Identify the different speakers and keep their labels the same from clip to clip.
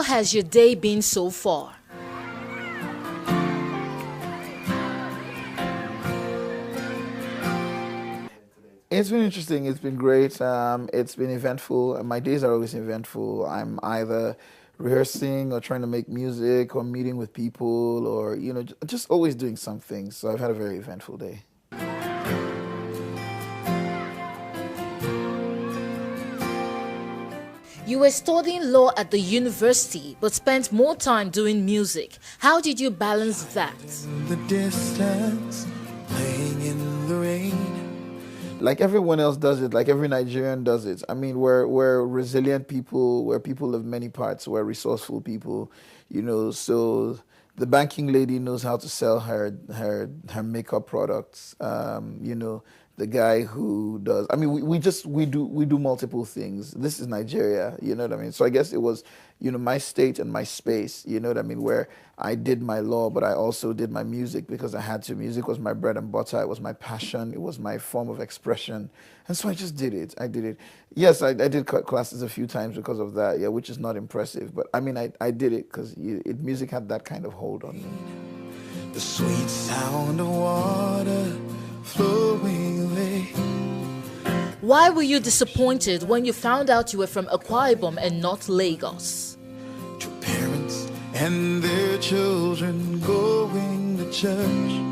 Speaker 1: has your day been so far?
Speaker 2: It's been interesting. It's been great. It's been eventful. My days are always eventful. I'm either rehearsing or trying to make music or meeting with people or, just always doing something. So I've had a very eventful day.
Speaker 1: You were studying law at the university but spent more time doing music. How did you balance that?
Speaker 3: The distance, playing in the rain.
Speaker 2: Like everyone else does it, like every Nigerian does it. I mean, we're resilient people, we're people of many parts, we're resourceful people, so the banking lady knows how to sell her makeup products. The guy who does, I mean, we do multiple things. This is Nigeria, you know what I mean? So I guess it was, my state and my space, you know what I mean, where I did my law, but I also did my music because I had to. Music was my bread and butter. It was my passion. It was my form of expression. And so I just did it. I did it. Yes, I did cut classes a few times because of that, yeah, which is not impressive. But I mean, I did it because music had that kind of hold on me.
Speaker 3: The sweet sound of water flowing away.
Speaker 1: Why were you disappointed when you found out you were from Akwa Ibom and not Lagos?
Speaker 3: To parents and their children going to church.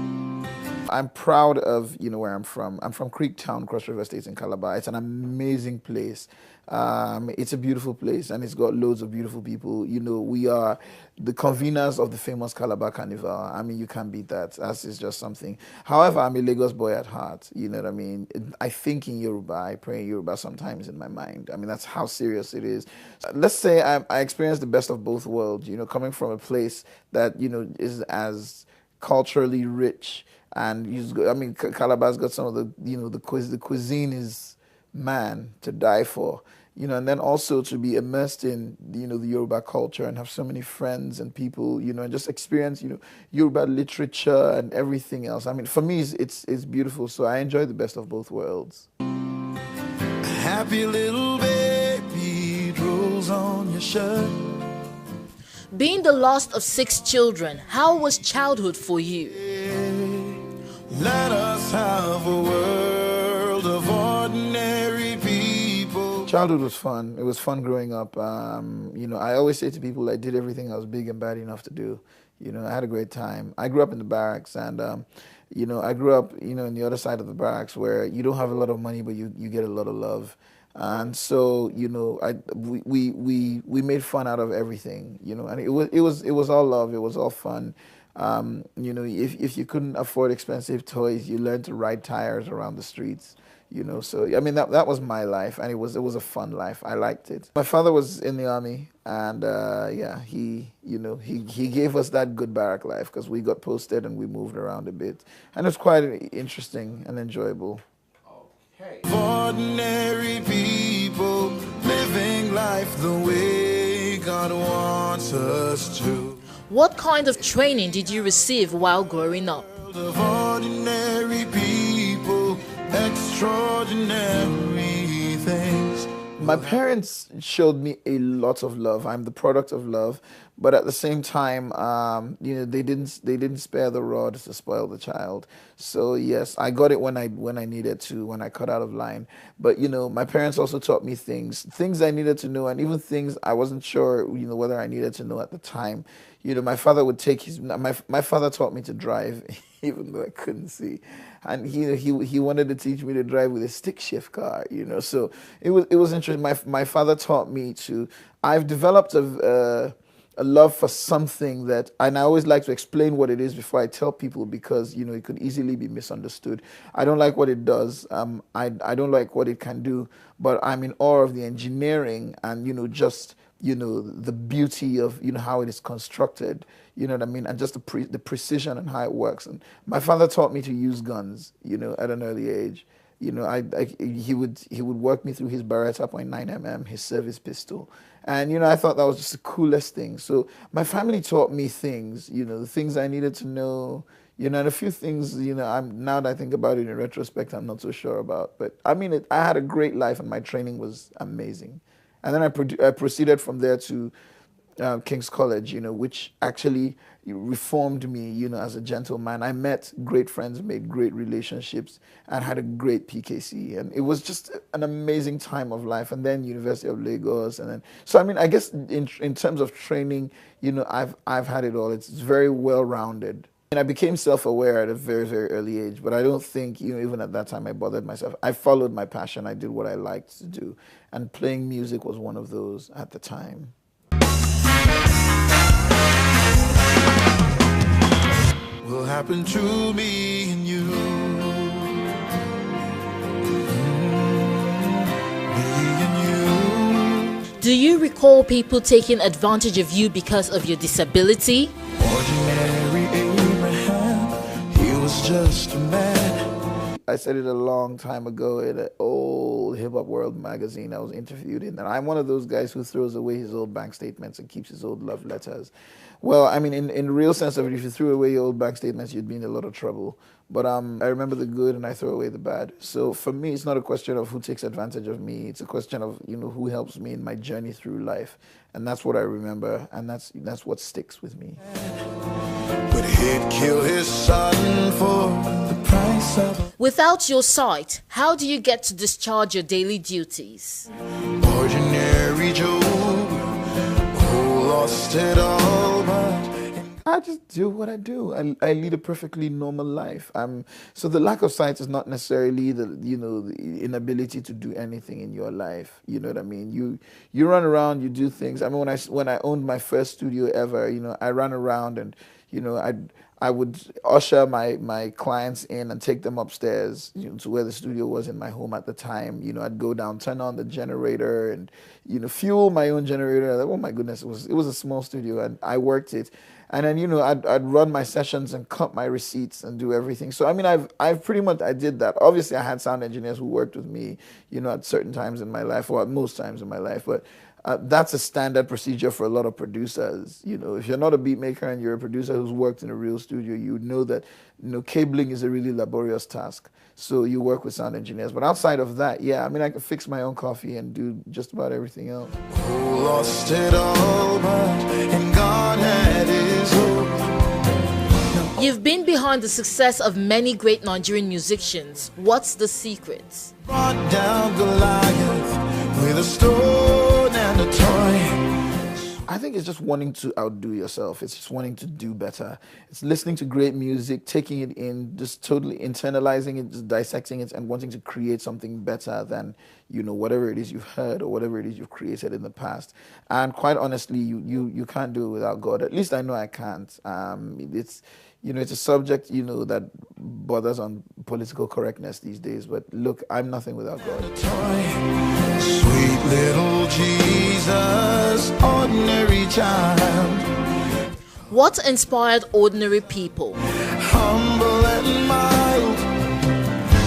Speaker 2: I'm proud of where I'm from. I'm from Creektown, Cross River State in Calabar. It's an amazing place. It's a beautiful place and it's got loads of beautiful people. We are the conveners of the famous Calabar Carnival. I mean, you can't beat that. That is just something. However, I'm a Lagos boy at heart. You know what I mean? I think in Yoruba. I pray in Yoruba sometimes in my mind. I mean, that's how serious it is. Let's say I experienced the best of both worlds, coming from a place that, is as culturally rich. And Calabar's got some of the cuisine is to die for, and then also to be immersed in, the Yoruba culture and have so many friends and people, and just experience, Yoruba literature and everything else. I mean, for me, it's beautiful. So I enjoy the best of both worlds.
Speaker 3: A happy little baby rolls on your shirt.
Speaker 1: Being the last of 6 children, how was childhood for you?
Speaker 3: Let us have a world of ordinary people.
Speaker 2: Childhood was fun. It was fun growing up. I always say to people I did everything I was big and bad enough to do. I had a great time. I grew up in the barracks and, I grew up, in the other side of the barracks where you don't have a lot of money, but you get a lot of love. And so, we made fun out of everything, and it was all love. It was all fun. If you couldn't afford expensive toys, you learned to ride tires around the streets, So, I mean, that was my life, and it was a fun life. I liked it. My father was in the army, and he gave us that good barrack life because we got posted and we moved around a bit, and it was quite interesting and enjoyable.
Speaker 3: Okay. Ordinary people living life the way God wants us to.
Speaker 1: What kind of training did you receive while growing up?
Speaker 3: Of ordinary people, extraordinary things.
Speaker 2: My parents showed me a lot of love. I'm the product of love, but at the same time, they didn't spare the rod to spoil the child. So yes, I got it when I needed to, when I cut out of line. But my parents also taught me things I needed to know, and even things I wasn't sure, whether I needed to know at the time. My father would take my father taught me to drive, even though I couldn't see. And he wanted to teach me to drive with a stick shift car, So it was interesting. My father taught me I've developed a love for something and I always like to explain what it is before I tell people because, it could easily be misunderstood. I don't like what it does. I don't like what it can do, but I'm in awe of the engineering and, the beauty of, how it is constructed, you know what I mean? And just the precision and how it works. And my father taught me to use guns, at an early age. He would work me through his Beretta .9mm, his service pistol. And, I thought that was just the coolest thing. So my family taught me things, the things I needed to know, and a few things, now that I think about it in retrospect, I'm not so sure about. But I mean, I had a great life and my training was amazing. And then I proceeded from there to King's College, which actually reformed me, as a gentleman. I met great friends, made great relationships, and had a great PKC. And it was just an amazing time of life. And then University of Lagos. And then, so, I mean, I guess in terms of training, I've had it all. It's very well-rounded. And I became self-aware at a very, very early age, but I don't think, even at that time I bothered myself. I followed my passion. I did what I liked to do. And playing music was one of those at the time.
Speaker 3: Will happen to me and you. Me and you.
Speaker 1: Do you recall people taking advantage of you because of your disability?
Speaker 3: Ordinary Abraham, he was just a man.
Speaker 2: I said it a long time ago in an old Hip Hop World magazine I was interviewed in, and I'm one of those guys who throws away his old bank statements and keeps his old love letters. Well, I mean, in the real sense of it, if you threw away your old bank statements, you'd be in a lot of trouble. But I remember the good and I throw away the bad. So for me, it's not a question of who takes advantage of me. It's a question of, who helps me in my journey through life. And that's what I remember, and that's what sticks with me.
Speaker 3: But he'd kill his son for the price of
Speaker 1: Without your sight, how do you get to discharge your daily duties?
Speaker 3: ordinary Joe who lost it all, but
Speaker 2: I just do what I do. I lead a perfectly normal life. So the lack of sight is not necessarily the inability to do anything in your life. You know what I mean? You run around, you do things. I mean, when I owned my first studio ever, I ran around and I would usher my clients in and take them upstairs, to where the studio was in my home at the time. I'd go down, turn on the generator, and fuel my own generator. Oh my goodness, it was a small studio, and I worked it. And then I'd run my sessions and cut my receipts and do everything. So I mean, I've pretty much I did that. Obviously, I had sound engineers who worked with me, at certain times in my life, or at most times in my life, but. That's a standard procedure for a lot of producers. If you're not a beat maker and you're a producer who's worked in a real studio, you know that cabling is a really laborious task. So you work with sound engineers. But outside of that, yeah, I mean, I can fix my own coffee and do just about everything else.
Speaker 3: who lost it all, but and God had his hope.
Speaker 1: You've been behind the success of many great Nigerian musicians. What's the secret?
Speaker 3: Brought down Goliath with a stone and a toy.
Speaker 2: I think it's just wanting to outdo yourself. It's just wanting to do better. It's listening to great music, taking it in, just totally internalizing it, just dissecting it, and wanting to create something better than, whatever it is you've heard or whatever it is you've created in the past. And quite honestly, you can't do it without God. At least I know I can't. It's a subject, that bothers on political correctness these days. But look, I'm nothing without God.
Speaker 3: Sweet little Jesus, ordinary child,
Speaker 1: What inspired ordinary people?
Speaker 3: humble and mild.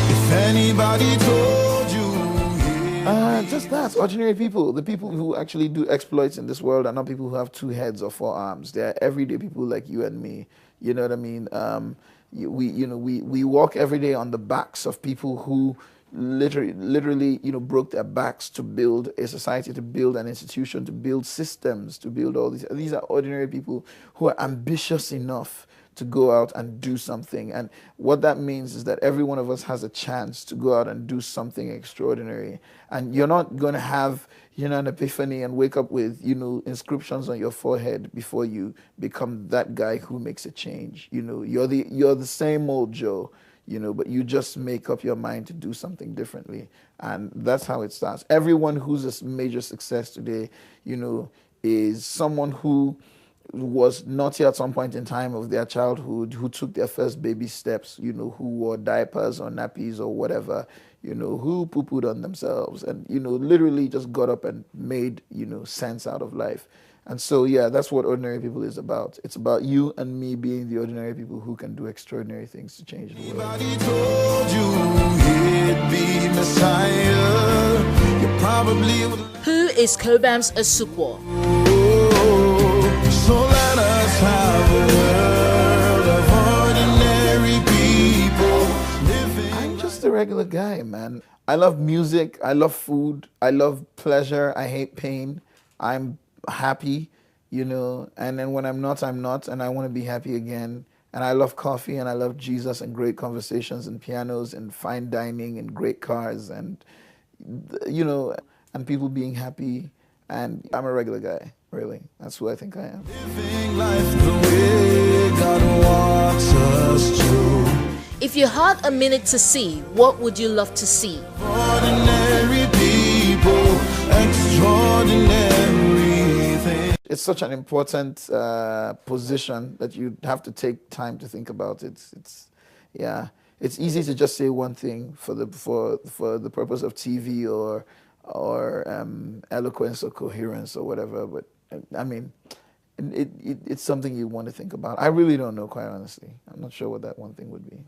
Speaker 3: If anybody told you,
Speaker 2: Just that, ordinary people. The people who actually do exploits in this world are not people who have 2 heads or 4 arms. They're everyday people like you and me. You know what I mean? We walk every day on the backs of people who literally, broke their backs to build a society, to build an institution, to build systems, to build all these. These are ordinary people who are ambitious enough to go out and do something. And what that means is that every one of us has a chance to go out and do something extraordinary. And you're not going to have, an epiphany and wake up with, inscriptions on your forehead before you become that guy who makes a change. You're the same old Joe, but you just make up your mind to do something differently. And that's how it starts. Everyone who's a major success today, is someone who was naughty at some point in time of their childhood, who took their first baby steps, who wore diapers or nappies or whatever, who poo-pooed on themselves and, literally just got up and made, sense out of life. And so, yeah, that's what Ordinary People is about. It's about you and me being the ordinary people who can do extraordinary things to change the world.
Speaker 3: anybody told you he'd be Messiah, you probably would.
Speaker 1: Who is Cobhams Asukwo?
Speaker 3: So let us have a world of ordinary people living.
Speaker 2: I'm just a regular guy, man. I love music. I love food. I love pleasure. I hate pain. I'm happy. you know, and then when I'm not, I'm not, and I want to be happy again. And I love coffee, and I love Jesus, and great conversations, and pianos, and fine dining, and great cars, and, you know, and people being happy. And I'm a regular guy, really. That's who I think I am.
Speaker 3: Living life the way God wants us to.
Speaker 1: If you had a minute to see, what would you love to see?
Speaker 3: Ordinary people, extraordinary things.
Speaker 2: It's such an important position that you have to take time to think about. Yeah. It's easy to just say one thing for the purpose of TV or eloquence or coherence or whatever. But I mean, it's something you want to think about. I really don't know, quite honestly. I'm not sure what that one thing would be.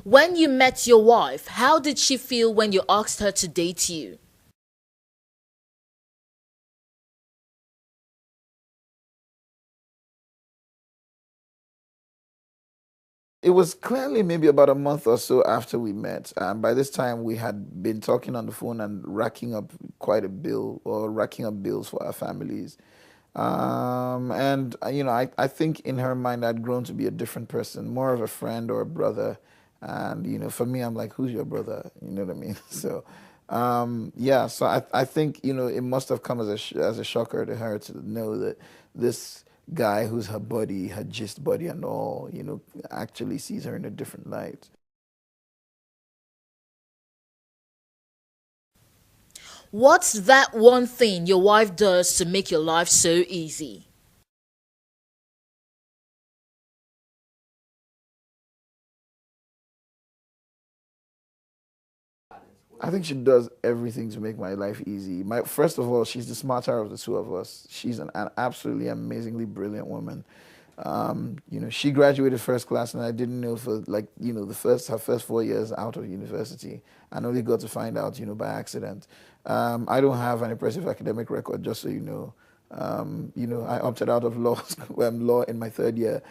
Speaker 1: When you met your wife, how did she feel when you asked her to date you?
Speaker 2: It was clearly maybe about a month or so after we met. By this time, we had been talking on the phone and racking up quite a bill, or racking up bills for our families. And, you know, I think in her mind, I'd grown to be a different person, more of a friend or a brother. And, you know, for me, I'm like, who's your brother? You know what I mean? So, yeah, so I think, you know, it must have come as as a shocker to her to know that this guy who's her buddy, her gist buddy and all, you know, actually sees her in a different light.
Speaker 1: What's that one thing your wife does to make your life so easy?
Speaker 2: I think she does everything to make my life easy. First of all, she's the smarter of the two of us. She's an absolutely amazingly brilliant woman. You know, she graduated first class, and I didn't know for, like, you know, her first 4 years out of university, and only got to find out, you know, by accident. I don't have an impressive academic record, just so you know. You know, I opted out of law law in my third year.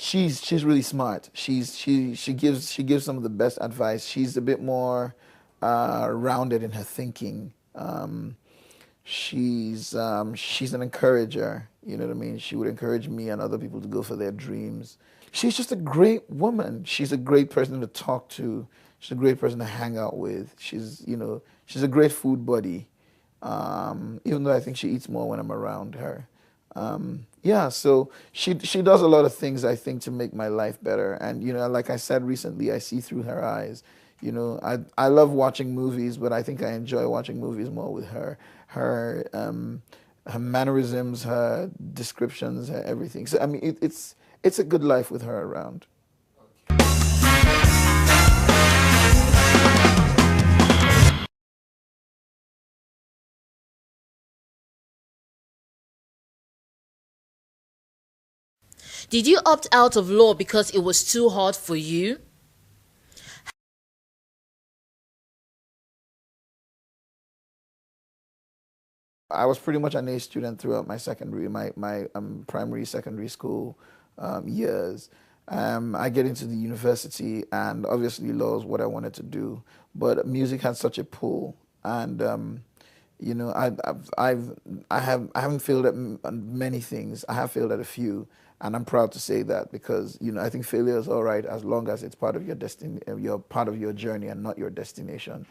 Speaker 2: She's really smart. She gives some of the best advice. She's a bit more rounded in her thinking. She's an encourager. You know what I mean? She would encourage me and other people to go for their dreams. She's just a great woman. She's a great person to talk to. She's a great person to hang out with. She's a great food buddy. Even though I think she eats more when I'm around her. Yeah, so she does a lot of things, I think, to make my life better. And, you know, like I said recently, I see through her eyes. You know, I love watching movies, but I think I enjoy watching movies more with her. Her mannerisms, her descriptions, her everything. So I mean, it's a good life with her around.
Speaker 1: Did you opt out of law because it was too hard for you?
Speaker 2: I was pretty much an A student throughout my primary, secondary school years. I get into the university, and obviously law is what I wanted to do. But music had such a pull, and you know, I haven't failed at many things. I have failed at a few, and I'm proud to say that, because, you know, I think failure is all right as long as it's part of your destiny, you're part of your journey and not your destination.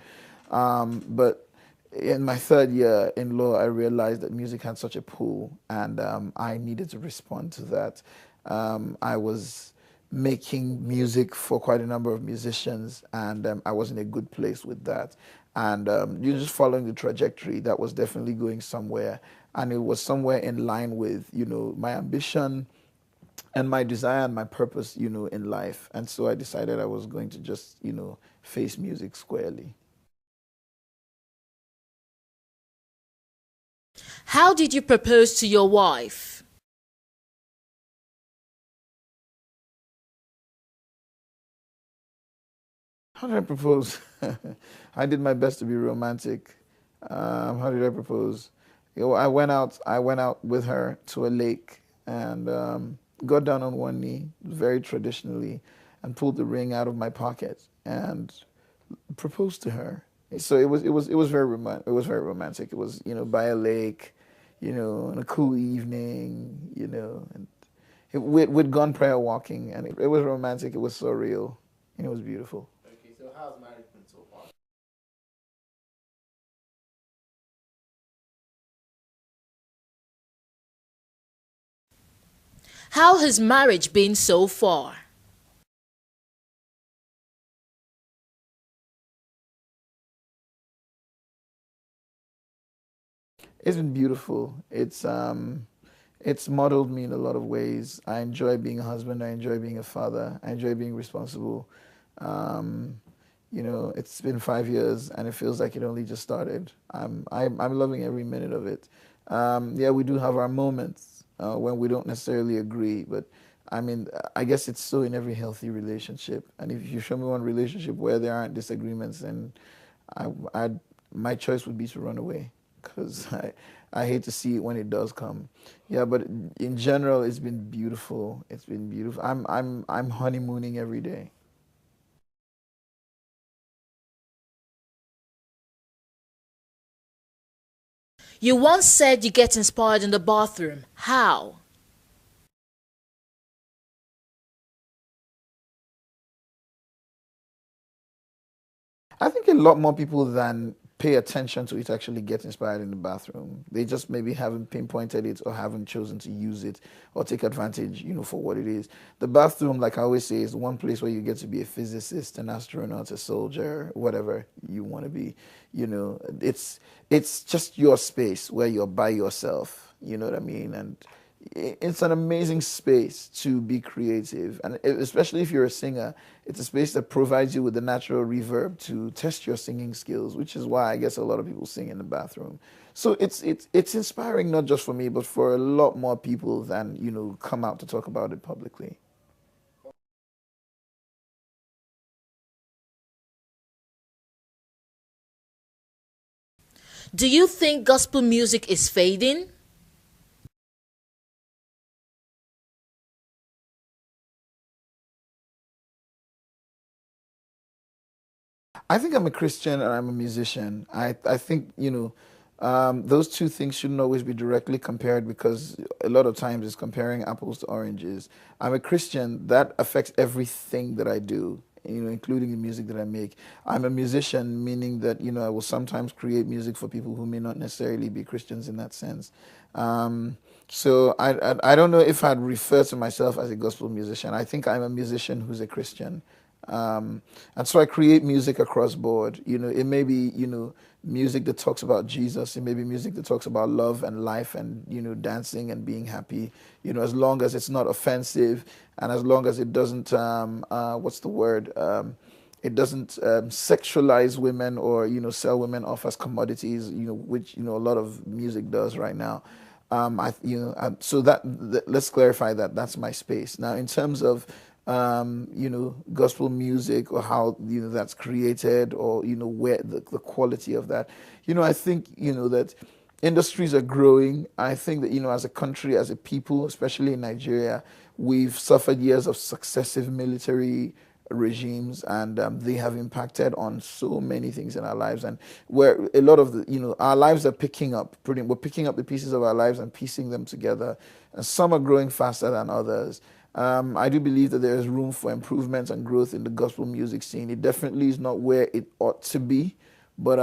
Speaker 2: But in my third year in law, I realized that music had such a pull, and I needed to respond to that. I was making music for quite a number of musicians, and I was in a good place with that. And you're just following the trajectory that was definitely going somewhere, and it was somewhere in line with, you know, my ambition and my desire and my purpose, you know, in life. And so I decided I was going to just, you know, face music squarely.
Speaker 1: How did you propose to your wife?
Speaker 2: How did I propose? I did my best to be romantic. How did I propose? You know, I went out with her to a lake, and got down on one knee, very traditionally, and pulled the ring out of my pocket and proposed to her. So it was very romantic. It was very romantic. It was, by a lake, on a cool evening, and with gunfire walking, and it was romantic. It was so real, and it was beautiful.
Speaker 4: Okay, so how's marriage been so far?
Speaker 1: How has marriage been so far?
Speaker 2: It's been beautiful. It's modeled me in a lot of ways. I enjoy being a husband. I enjoy being a father. I enjoy being responsible. Um, it's been 5 years, and it feels like it only just started. I'm loving every minute of it. Yeah, we do have our moments when we don't necessarily agree, but I mean, I guess it's so in every healthy relationship. And if you show me one relationship where there aren't disagreements, then I, I, my choice would be to run away because I hate to see it when it does come. Yeah, but in general, it's been beautiful. It's been beautiful. I'm honeymooning every day.
Speaker 1: You once said you get inspired in the bathroom. How?
Speaker 2: I think a lot more people than pay attention to it actually get inspired in the bathroom. They just maybe haven't pinpointed it or haven't chosen to use it or take advantage, for what it is. The bathroom, like I always say, is one place where you get to be a physicist, an astronaut, a soldier, whatever you want to be. It's just your space where you're by yourself. You know what I mean? And it's an amazing space to be creative, and especially if you're a singer, it's a space that provides you with the natural reverb to test your singing skills, which is why I guess a lot of people sing in the bathroom. So it's inspiring, not just for me, but for a lot more people than come out to talk about it publicly.
Speaker 1: Do you think gospel music is fading?
Speaker 2: I think I'm a Christian and I'm a musician. I think, those two things shouldn't always be directly compared because a lot of times it's comparing apples to oranges. I'm a Christian, that affects everything that I do, including the music that I make. I'm a musician, meaning that, I will sometimes create music for people who may not necessarily be Christians in that sense. So I don't know if I'd refer to myself as a gospel musician. I think I'm a musician who's a Christian. And so I create music across board. It may be, music that talks about Jesus. It may be music that talks about love and life and, dancing and being happy, as long as it's not offensive and as long as it doesn't, what's the word? It doesn't sexualize women or, sell women off as commodities, which, a lot of music does right now. So let's clarify that that's my space. Now, in terms of gospel music or how that's created or where the quality of that, I think that industries are growing. I think that as a country, as a people, especially in Nigeria, we've suffered years of successive military regimes, and they have impacted on so many things in our lives, and where a lot of our lives are picking up we're picking up the pieces of our lives and piecing them together, and some are growing faster than others. I do believe that there is room for improvement and growth in the gospel music scene. It definitely is not where it ought to be, but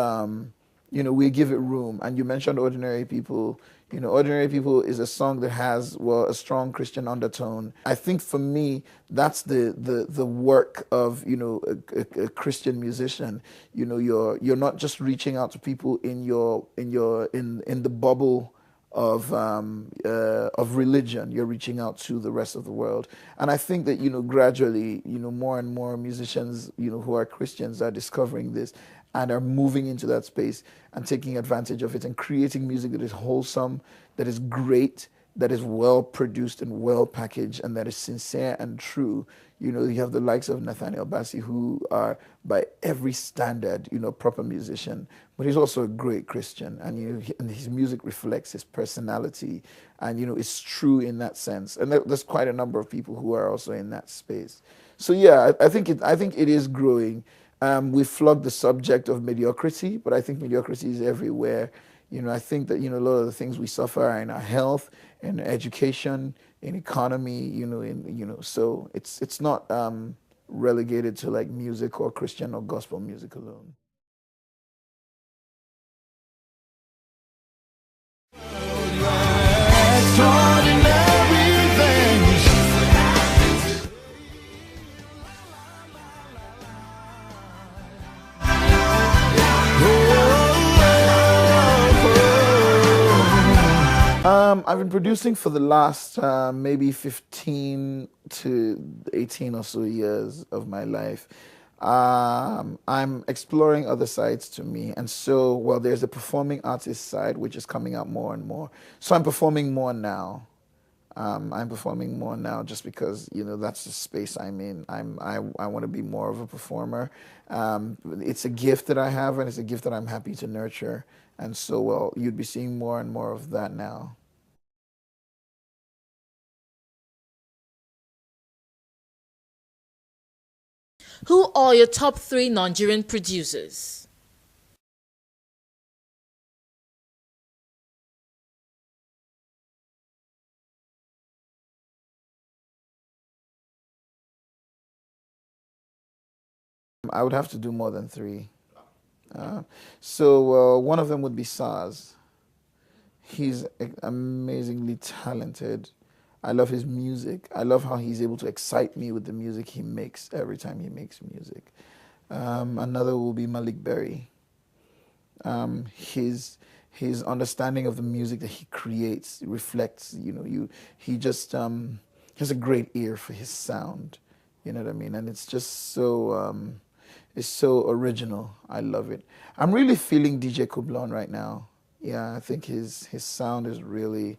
Speaker 2: we give it room. And you mentioned Ordinary People. Ordinary People is a song that has, well, a strong Christian undertone. I think for me, that's the work of, a Christian musician. You're not just reaching out to people in the bubble of religion. You're reaching out to the rest of the world, and I think that gradually, more and more musicians, who are Christians, are discovering this and are moving into that space and taking advantage of it and creating music that is wholesome, that is great, that is well produced and well packaged, and that is sincere and true. You have the likes of Nathaniel Bassey, who are by every standard, proper musician, but he's also a great Christian, and and his music reflects his personality, and it's true in that sense. And there's quite a number of people who are also in that space. So yeah, I think it is growing. We flog the subject of mediocrity, but I think mediocrity is everywhere. I think that, a lot of the things we suffer are in our health, in education, in economy, so it's not relegated to like music or Christian or gospel music alone.
Speaker 3: Extraordinary things.
Speaker 2: I've been producing for the last maybe 15 to 18 or so years of my life. I'm exploring other sides to me. And so, well, there's a performing artist side, which is coming out more and more. So I'm performing more now. I'm performing more now just because, that's the space I'm in. I want to be more of a performer. It's a gift that I have, and it's a gift that I'm happy to nurture. And so, well, you'd be seeing more and more of that now.
Speaker 1: Who are your top 3 Nigerian producers?
Speaker 2: I would have to do more than 3. So one of them would be SARS. He's amazingly talented. I love his music. I love how he's able to excite me with the music he makes every time he makes music. Another will be Malik Berry. His understanding of the music that he creates reflects, he just has a great ear for his sound. You know what I mean? And it's just so it's so original. I love it. I'm really feeling DJ Kublon right now. Yeah, I think his sound is really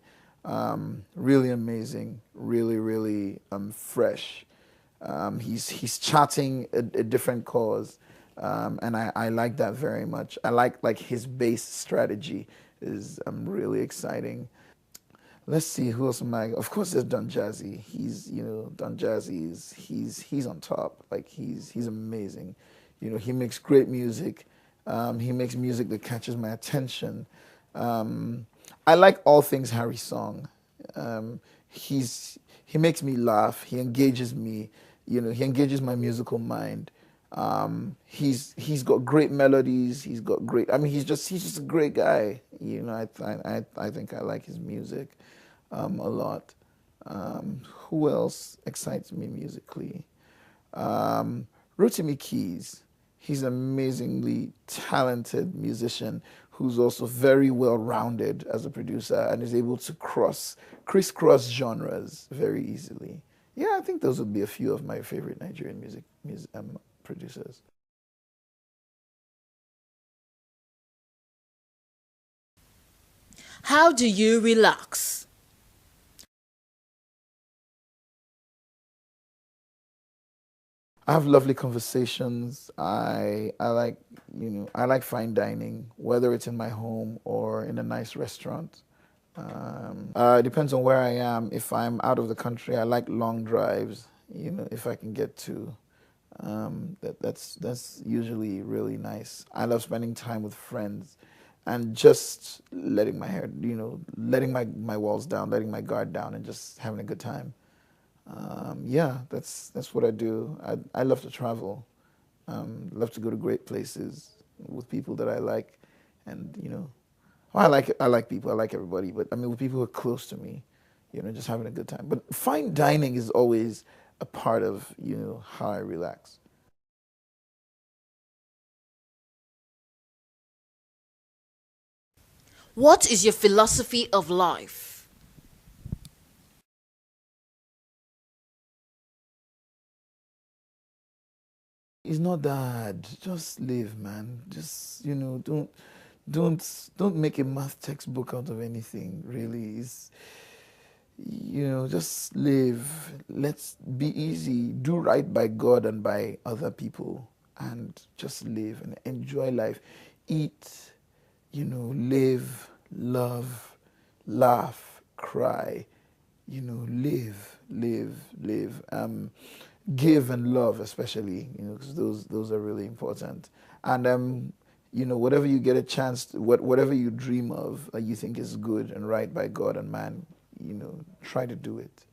Speaker 2: really amazing, really fresh. He's charting a different cause, and I like that very much. I like his bass strategy is really exciting. Let's see, who else am I? Of course, there's Don Jazzy. Don Jazzy he's on top. Like he's amazing. He makes great music. He makes music that catches my attention. I like all things Harry Song. He makes me laugh. He engages me. He engages my musical mind. He's got great melodies. He's got great. I mean, he's just a great guy. I think I like his music a lot. Who else excites me musically? Rotimi Keys. He's an amazingly talented musician who's also very well-rounded as a producer and is able to crisscross genres very easily. Yeah, I think those would be a few of my favorite Nigerian music producers.
Speaker 1: How do you relax?
Speaker 2: I have lovely conversations. I like I like fine dining, whether it's in my home or in a nice restaurant. It depends on where I am. If I'm out of the country, I like long drives. If I can get to, that's usually really nice. I love spending time with friends, and just letting my hair, letting my walls down, letting my guard down, and just having a good time. Yeah, that's what I do. I love to travel. Love to go to great places with people that I like, and well, I like people. I like everybody, but I mean with people who are close to me, just having a good time. But fine dining is always a part of how I relax.
Speaker 1: What is your philosophy of life?
Speaker 2: It's not that. Just live, man. Just don't make a math textbook out of anything. Really, it's just live. Let's be easy. Do right by God and by other people, and just live and enjoy life. Eat, live, love, laugh, cry. Live. give and love, especially, you know, because those are really important. And you know, whatever you get a chance, whatever you dream of that you think is good and right by God and man, you know, try to do it.